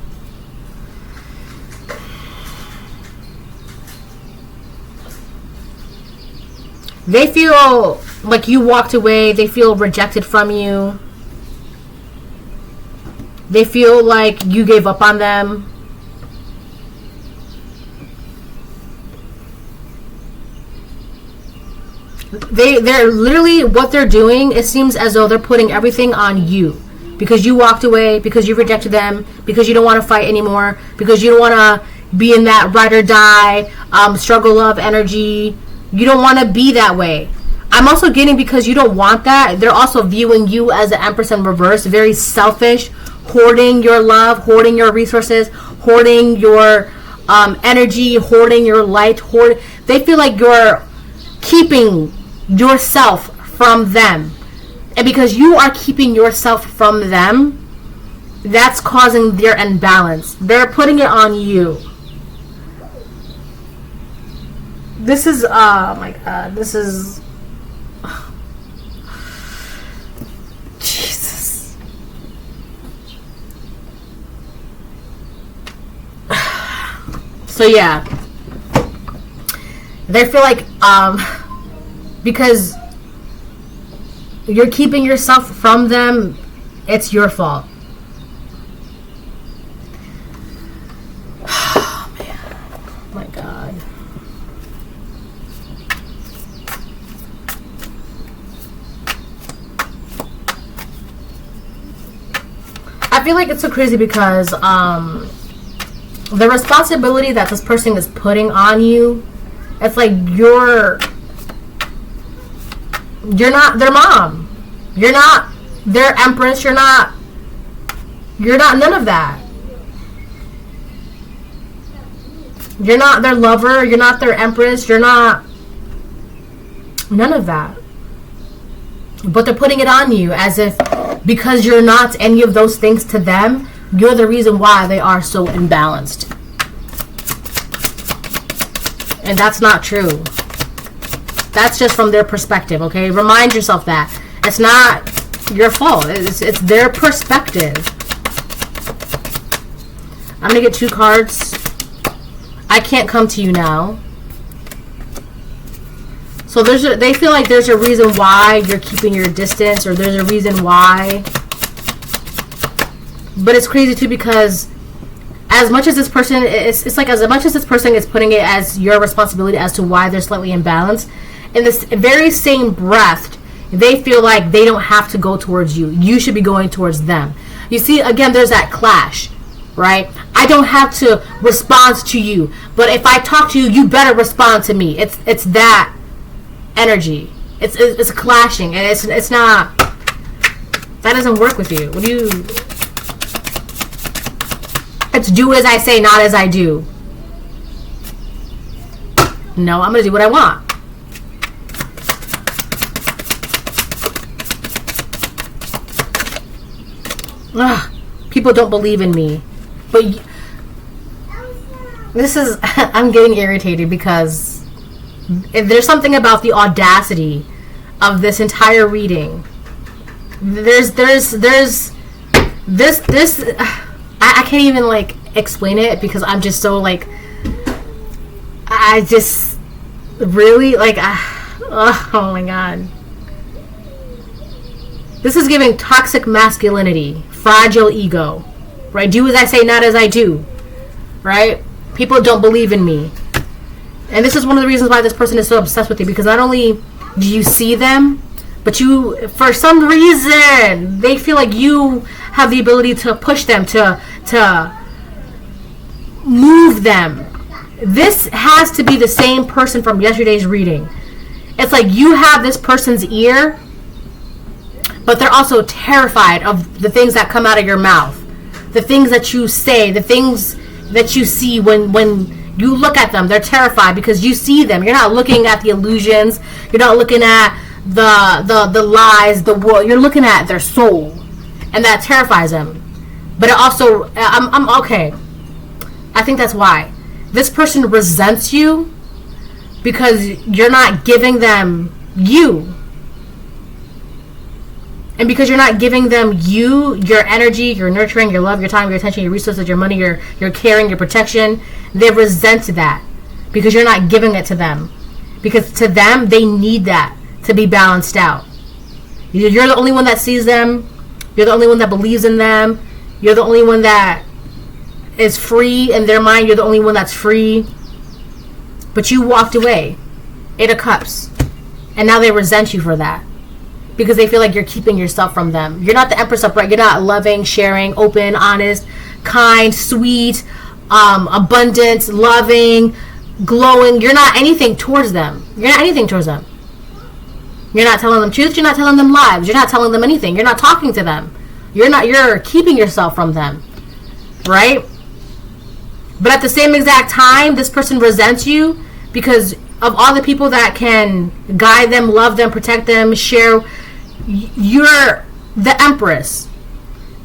They feel like you walked away. They feel rejected from you. They feel like you gave up on them. They're literally, what they're doing, it seems as though they're putting everything on you. Because you walked away, because you rejected them, because you don't want to fight anymore, because you don't want to be in that ride or die, struggle love energy. You don't want to be that way. I'm also getting, because you don't want that, they're also viewing you as the Empress in reverse, very selfish, hoarding your love, hoarding your resources, hoarding your energy, hoarding your light. They feel like you're keeping yourself from them, and because you are keeping yourself from them, that's causing their imbalance. They're putting it on you. This is oh my god, this is Jesus. So yeah, they feel like because you're keeping yourself from them, it's your fault. Oh man, oh my god. I feel like it's so crazy because the responsibility that this person is putting on you, it's like you're not their mom. You're not their empress. You're not none of that. You're not their lover. You're not their empress. You're not none of that. But they're putting it on you as if because you're not any of those things to them, you're the reason why they are so imbalanced. And that's not true. That's just from their perspective, okay? Remind yourself that. It's not your fault. It's their perspective. I'm going to get 2 cards. I can't come to you now. So they feel like there's a reason why you're keeping your distance, or there's a reason why. But it's crazy too because as much as this person, it's like as much as this person is putting it as your responsibility as to why they're slightly imbalanced, in this very same breath, they feel like they don't have to go towards you. You should be going towards them. You see, again, there's that clash, right? I don't have to respond to you, but if I talk to you, you better respond to me. It's that energy. It's clashing, and it's not. That doesn't work with you. What do you? It's do as I say, not as I do. No, I'm gonna do what I want. Ugh, people don't believe in me, but this is. I'm getting irritated because there's something about the audacity of this entire reading. There's this. I can't even like explain it because I'm just so like. I just really like. Oh my god. This is giving toxic masculinity, fragile ego, right? Do as I say, not as I do, right? People don't believe in me. And this is one of the reasons why this person is so obsessed with you, because not only do you see them, but you, for some reason, they feel like you have the ability to push them, to move them. This has to be the same person from yesterday's reading. It's like you have this person's ear, but they're also terrified of the things that come out of your mouth, the things that you say, the things that you see when you look at them. They're terrified because you see them. You're not looking at the illusions. You're not looking at the lies, the world. You're looking at their soul, and that terrifies them. But it also, I'm okay. I think that's why this person resents you, because you're not giving them you. And because you're not giving them you, your energy, your nurturing, your love, your time, your attention, your resources, your money, your caring, your protection, they resent that because you're not giving it to them. Because to them, they need that to be balanced out. You're the only one that sees them. You're the only one that believes in them. You're the only one that is free in their mind. You're the only one that's free. But you walked away. 8 of Cups. And now they resent you for that, because they feel like you're keeping yourself from them. You're not the Empress upright. You're not loving, sharing, open, honest, kind, sweet, abundant, loving, glowing. You're not anything towards them. You're not anything towards them. You're not telling them truth. You're not telling them lies. You're not telling them anything. You're not talking to them. You're keeping yourself from them. Right? But at the same exact time, this person resents you because of all the people that can guide them, love them, protect them, share. You're the Empress,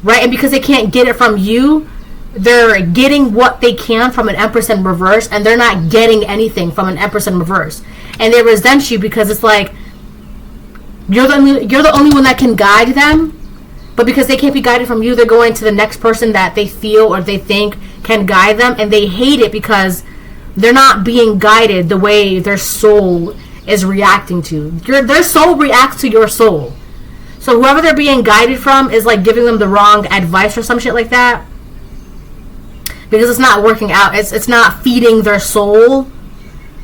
right? And because they can't get it from you, they're getting what they can from an Empress in reverse, and they're not getting anything from an Empress in reverse. And they resent you because it's like you're the only one that can guide them, but because they can't be guided from you, they're going to the next person that they feel or they think can guide them, and they hate it because they're not being guided the way their soul is reacting to. Their soul reacts to your soul. So whoever they're being guided from is like giving them the wrong advice or some shit like that, because it's not working out. It's not feeding their soul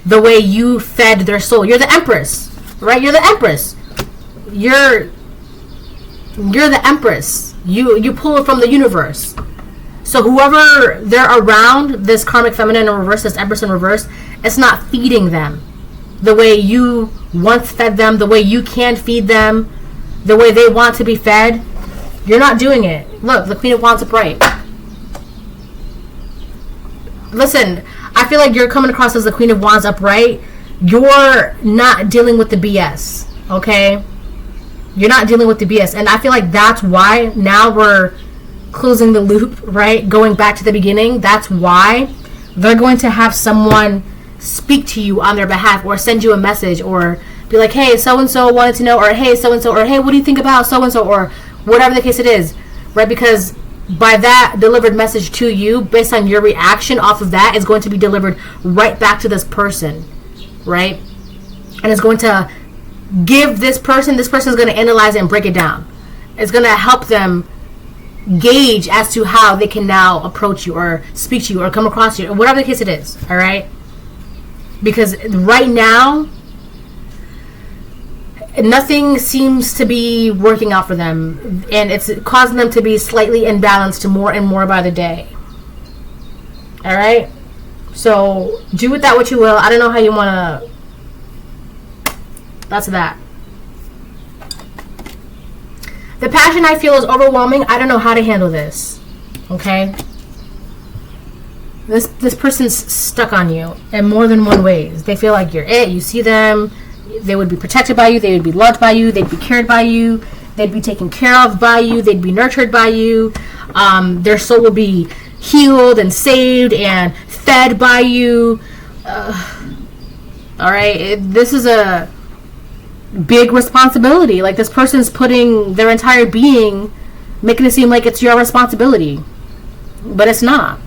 the way you fed their soul. You're the Empress, right? You're the Empress. You're the Empress. You pull it from the universe. So whoever they're around, this karmic feminine in reverse, this empress in reverse, it's not feeding them the way you once fed them, the way you can feed them, the way they want to be fed. You're not doing it. Look, the Queen of Wands upright. Listen, I feel like you're coming across as the Queen of Wands upright. You're not dealing with the BS, okay? You're not dealing with the BS. And I feel like that's why now we're closing the loop, right? Going back to the beginning. That's why they're going to have someone speak to you on their behalf or send you a message or be like, hey, so-and-so wanted to know, or hey, so-and-so, or hey, what do you think about so-and-so, or whatever the case it is, right? Because by that delivered message to you, based on your reaction off of that, is going to be delivered right back to this person, right? And it's going to give this person is going to analyze it and break it down. It's going to help them gauge as to how they can now approach you or speak to you or come across you or whatever the case it is, all right? Because right now, nothing seems to be working out for them, and it's causing them to be slightly imbalanced more and more by the day. All right? So do with that what you will. I don't know how you want to... That's that. The passion I feel is overwhelming. I don't know how to handle this. Okay? This person's stuck on you in more than one ways. They feel like you're it. You see them. They would be protected by you. They would be loved by you. They'd be cared by you. They'd be taken care of by you. They'd be nurtured by you. Their soul will be healed and saved and fed by you. All right? This is a big responsibility. Like, this person's putting their entire being, making it seem like it's your responsibility. But it's not.